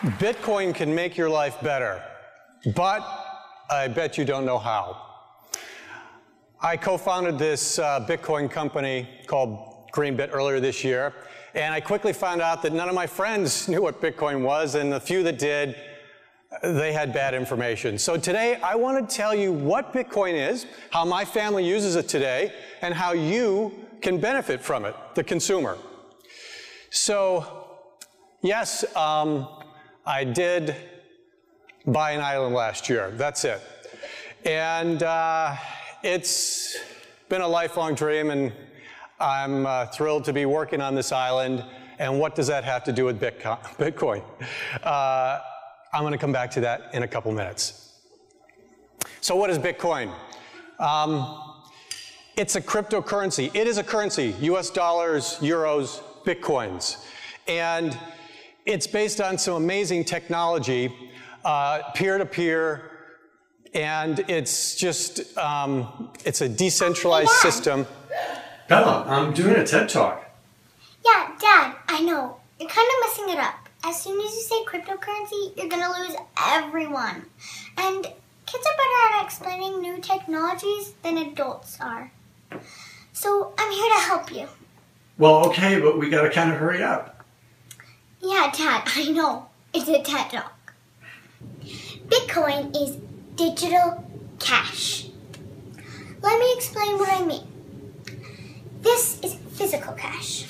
Bitcoin can make your life better, but I bet you don't know how. I co-founded this Bitcoin company called Greenbit earlier this year, and I quickly found out that none of my friends knew what Bitcoin was, and the few that did, they had bad information. So today, I want to tell you what Bitcoin is, how my family uses it today, and how you can benefit from it, the consumer. So, yes, I did buy an island last year. That's it. And it's been a lifelong dream, and I'm thrilled to be working on this island. And what does that have to do with Bitcoin? I'm going to come back to that in a couple minutes. So what is Bitcoin? It's a cryptocurrency. It is a currency, US dollars, euros, Bitcoins. And it's based on some amazing technology, peer-to-peer, and it's just, it's a decentralized system. Bella, I'm doing a TED Talk. Yeah, Dad, I know. You're kind of messing it up. As soon as you say cryptocurrency, you're going to lose everyone. And kids are better at explaining new technologies than adults are. So I'm here to help you. Well, okay, but we got to kind of hurry up. Yeah, Dad, I know. It's a TED Talk. Bitcoin is digital cash. Let me explain what I mean. This is physical cash.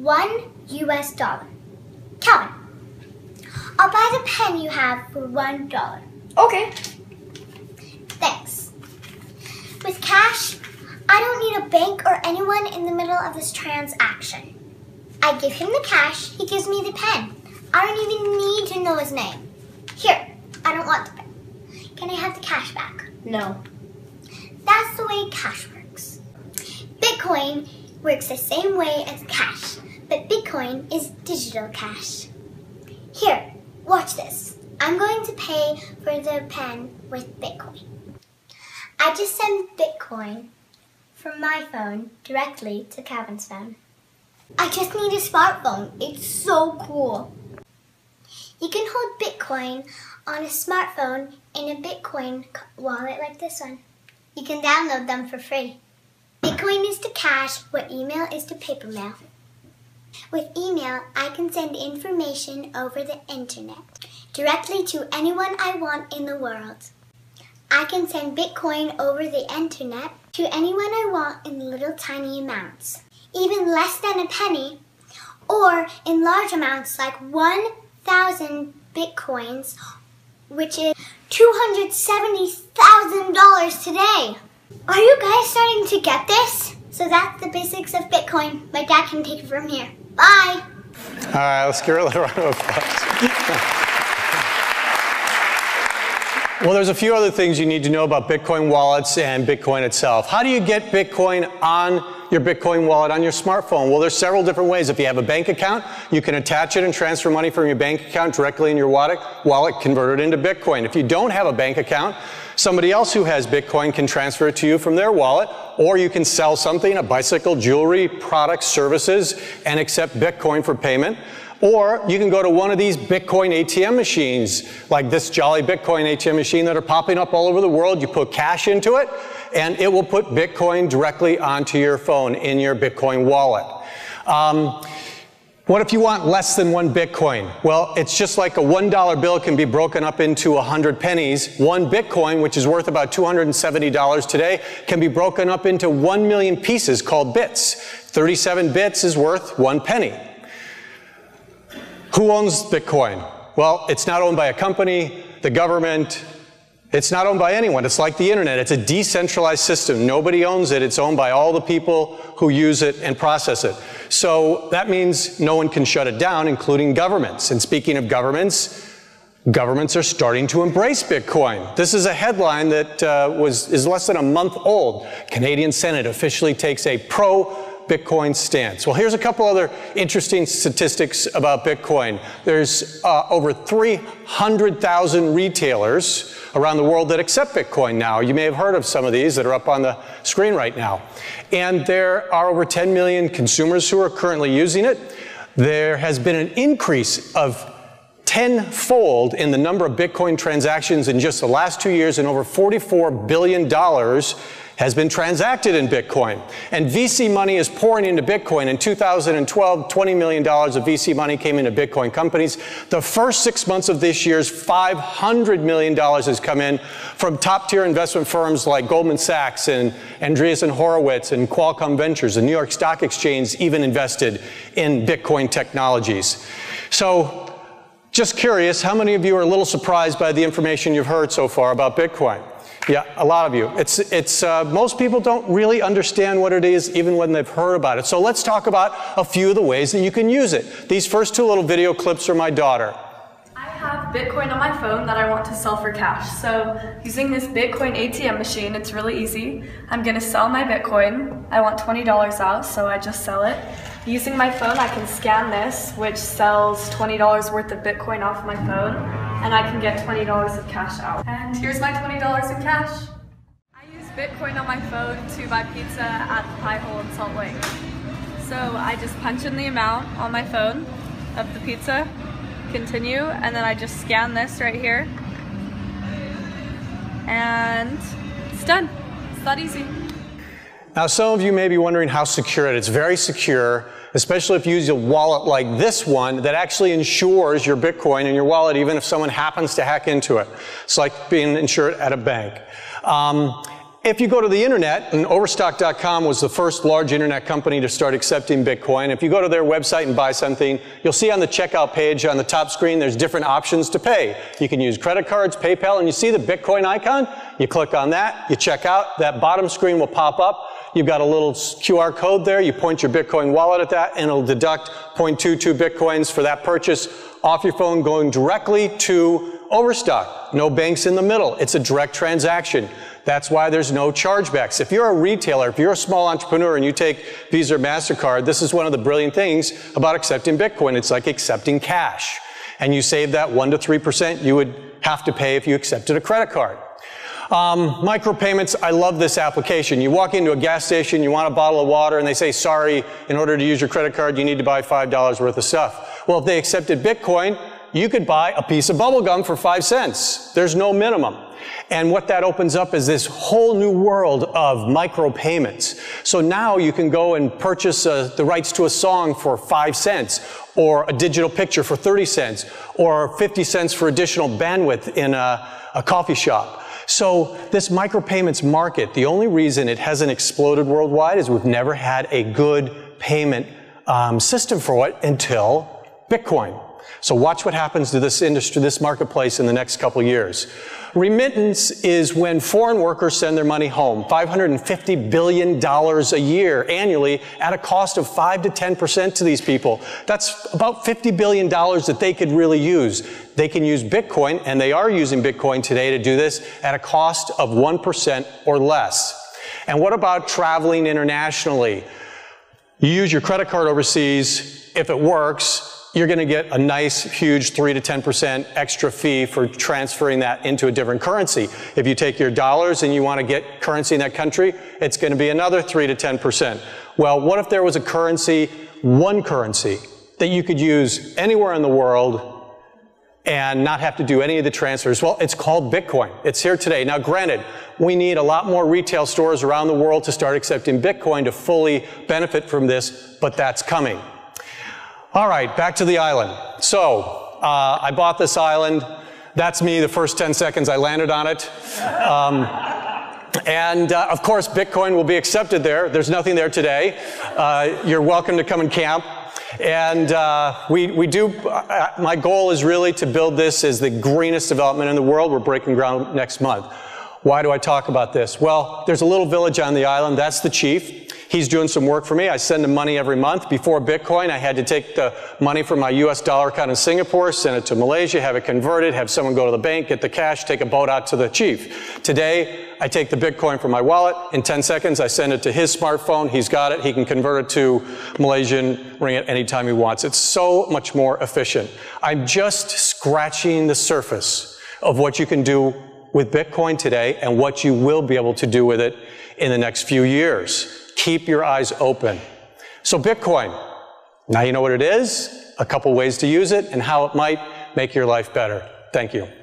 $1 US. Calvin, I'll buy the pen you have for $1. Okay. Thanks. With cash, I don't need a bank or anyone in the middle of this transaction. I give him the cash, he gives me the pen. I don't even need to know his name. Here, I don't want the pen. Can I have the cash back? No. That's the way cash works. Bitcoin works the same way as cash, but Bitcoin is digital cash. Here, watch this. I'm going to pay for the pen with Bitcoin. I just sent Bitcoin from my phone directly to Calvin's phone. I just need a smartphone. It's so cool. You can hold Bitcoin on a smartphone in a Bitcoin wallet like this one. You can download them for free. Bitcoin is to cash what email is to paper mail. With email, I can send information over the internet directly to anyone I want in the world. I can send Bitcoin over the internet to anyone I want in little tiny amounts, even less than a penny, or in large amounts like 1,000 Bitcoins, which is $270,000 today. Are you guys starting to get this? So that's the basics of Bitcoin. My dad can take it from here. Bye. All right, let's give her a little round of applause. Well, there's a few other things you need to know about Bitcoin wallets and Bitcoin itself. How do you get Bitcoin on your Bitcoin wallet on your smartphone? Well, there's several different ways. If you have a bank account, you can attach it and transfer money from your bank account directly in your wallet, convert it into Bitcoin. If you don't have a bank account, somebody else who has Bitcoin can transfer it to you from their wallet, or you can sell something, a bicycle, jewelry, products, services, and accept Bitcoin for payment. Or you can go to one of these Bitcoin ATM machines, like this Jolly Bitcoin ATM machine that are popping up all over the world. You put cash into it, and it will put Bitcoin directly onto your phone in your Bitcoin wallet. What if you want less than 1 Bitcoin? Well, it's just like a $1 bill can be broken up into 100 pennies. 1 Bitcoin, which is worth about $270 today, can be broken up into 1 million pieces called bits. 37 bits is worth 1 penny. Who owns Bitcoin? Well, it's not owned by a company, the government. It's not owned by anyone. It's like the internet. It's a decentralized system. Nobody owns it. It's owned by all the people who use it and process it. So that means no one can shut it down, including governments. And speaking of governments, governments are starting to embrace Bitcoin. This is a headline that is less than a month old. Canadian Senate officially takes a pro-Bitcoin stance. Well, here's a couple other interesting statistics about Bitcoin. There's over 300,000 retailers around the world that accept Bitcoin now. You may have heard of some of these that are up on the screen right now. And there are over 10 million consumers who are currently using it. There has been an increase of tenfold in the number of Bitcoin transactions in just the last 2 years, and over $44 billion has been transacted in Bitcoin. And VC money is pouring into Bitcoin. In 2012, $20 million of VC money came into Bitcoin companies. The first 6 months of this year's $500 million has come in from top-tier investment firms like Goldman Sachs and Andreessen Horowitz and Qualcomm Ventures. The New York Stock Exchange even invested in Bitcoin technologies. So, just curious, how many of you are a little surprised by the information you've heard so far about Bitcoin? Yeah, a lot of you. Most people don't really understand what it is even when they've heard about it. So let's talk about a few of the ways that you can use it. These first two little video clips are my daughter. I have Bitcoin on my phone that I want to sell for cash. So using this Bitcoin ATM machine, it's really easy. I'm going to sell my Bitcoin. I want $20 out, so I just sell it. Using my phone, I can scan this, which sells $20 worth of Bitcoin off my phone, and I can get $20 of cash out. And here's my $20 in cash. I use Bitcoin on my phone to buy pizza at the Pie Hole in Salt Lake. So I just punch in the amount on my phone of the pizza, continue, and then I just scan this right here, and it's done. It's that easy. Now, some of you may be wondering how secure it is. It's very secure, especially if you use a wallet like this one that actually insures your Bitcoin in your wallet, even if someone happens to hack into it. It's like being insured at a bank. If you go to the internet, and Overstock.com was the first large internet company to start accepting Bitcoin. If you go to their website and buy something, you'll see on the checkout page on the top screen there's different options to pay. You can use credit cards, PayPal, and you see the Bitcoin icon? You click on that, you check out, that bottom screen will pop up. You've got a little QR code there. You point your Bitcoin wallet at that, and it'll deduct 0.22 Bitcoins for that purchase off your phone, going directly to Overstock. No banks in the middle. It's a direct transaction. That's why there's no chargebacks. If you're a retailer, if you're a small entrepreneur and you take Visa or MasterCard, this is one of the brilliant things about accepting Bitcoin. It's like accepting cash. And you save that 1% to 3% you would have to pay if you accepted a credit card. Micropayments, I love this application. You walk into a gas station, you want a bottle of water, and they say, sorry, in order to use your credit card, you need to buy $5 worth of stuff. Well, if they accepted Bitcoin, you could buy a piece of bubble gum for 5 cents. There's no minimum. And what that opens up is this whole new world of micropayments. So now you can go and purchase the rights to a song for 5 cents, or a digital picture for 30 cents, or 50 cents for additional bandwidth in a coffee shop. So this micropayments market, the only reason it hasn't exploded worldwide is we've never had a good payment system for it until Bitcoin. So watch what happens to this industry, this marketplace in the next couple of years. Remittance is when foreign workers send their money home, $550 billion a year annually at a cost of 5 to 10% to these people. That's about $50 billion that they could really use. They can use Bitcoin, and they are using Bitcoin today to do this at a cost of 1% or less. And what about traveling internationally? You use your credit card overseas. If it works, you're going to get a nice, huge 3 to 10% extra fee for transferring that into a different currency. If you take your dollars and you want to get currency in that country, it's going to be another 3 to 10%. Well, what if there was a currency, one currency, that you could use anywhere in the world and not have to do any of the transfers? Well, it's called Bitcoin. It's here today. Now, granted, we need a lot more retail stores around the world to start accepting Bitcoin to fully benefit from this, but that's coming. All right, back to the island. So, I bought this island. That's me the first 10 seconds I landed on it. Of course, Bitcoin will be accepted there. There's nothing there today. You're welcome to come and camp. And my goal is really to build this as the greenest development in the world. We're breaking ground next month. Why do I talk about this? Well, there's a little village on the island. That's the chief. He's doing some work for me. I send him money every month. Before Bitcoin, I had to take the money from my US dollar account in Singapore, send it to Malaysia, have it converted, have someone go to the bank, get the cash, take a boat out to the chief. Today, I take the Bitcoin from my wallet. In 10 seconds, I send it to his smartphone. He's got it. He can convert it to Malaysian ringgit anytime he wants. It's so much more efficient. I'm just scratching the surface of what you can do with Bitcoin today and what you will be able to do with it in the next few years. Keep your eyes open. So Bitcoin, now you know what it is, a couple ways to use it, and how it might make your life better. Thank you.